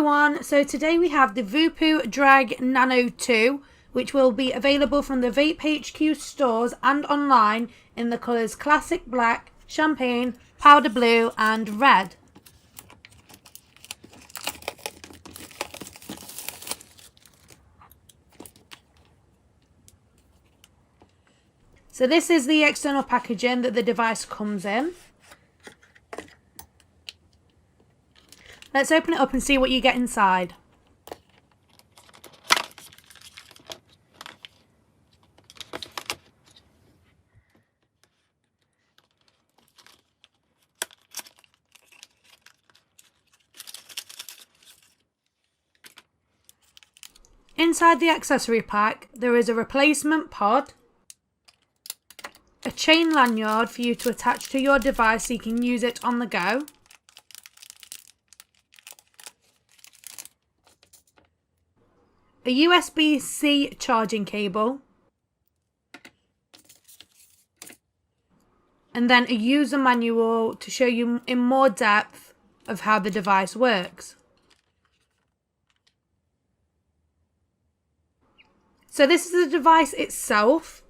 everyone, so today we have the VOOPOO DRAG NANO2, which will be available from the Vape HQ stores and online in the colours Classic Black, Champagne, Powder Blue and Red. So this is the external packaging that the device comes in. Let's open it up and see what you get inside. Inside the accessory pack, there is a replacement pod, a chain lanyard for you to attach to your device so you can use it on the go, a USB-C charging cable, and then a user manual to show you in more depth of how the device works. So this is the device itself.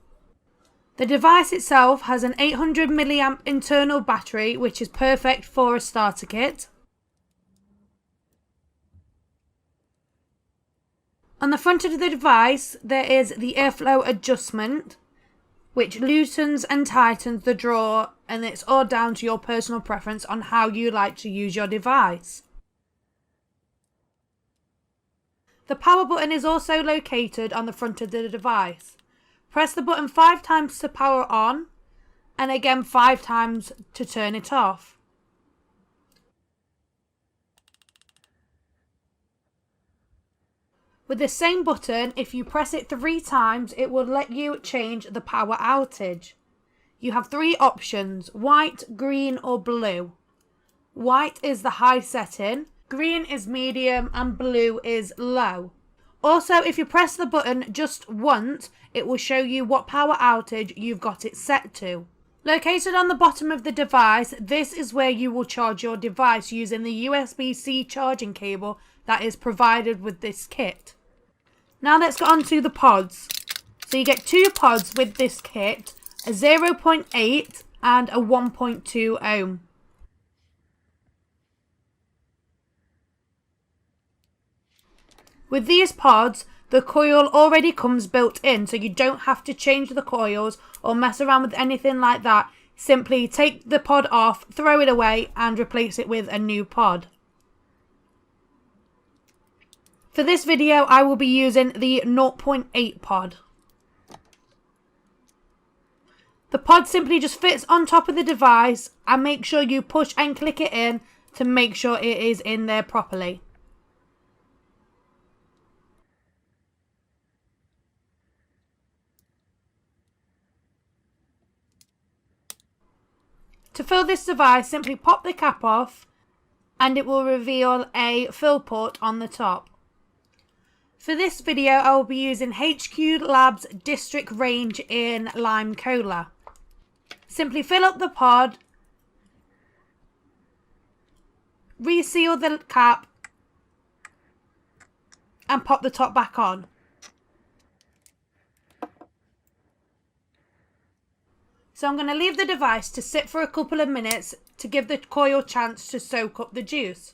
The device itself has an 800 milliamp internal battery, which is perfect for a starter kit. On the front of the device, there is the airflow adjustment, which loosens and tightens the drawer, and it's all down to your personal preference on how you like to use your device. The power button is also located on the front of the device. Press the button 5 times to power on, and again 5 times to turn it off. With the same button, if you press it 3 times, it will let you change the power outage. You have 3 options: white, green or blue. White is the high setting, green is medium and blue is low. Also, if you press the button just once, it will show you what power outage you've got it set to. Located on the bottom of the device, this is where you will charge your device using the USB-C charging cable that is provided with this kit. Now let's get on to the pods. So you get 2 pods with this kit, a 0.8 and a 1.2 ohm. With these pods, the coil already comes built in, so you don't have to change the coils or mess around with anything like that. Simply take the pod off, throw it away and replace it with a new pod. For this video, I will be using the 0.8 pod. The pod simply just fits on top of the device, and make sure you push and click it in to make sure it is in there properly. To fill this device, simply pop the cap off and it will reveal a fill port on the top. For this video, I will be using HQ Labs District Range in Lime Cola. Simply fill up the pod, reseal the cap and pop the top back on. So I'm going to leave the device to sit for a couple of minutes to give the coil a chance to soak up the juice.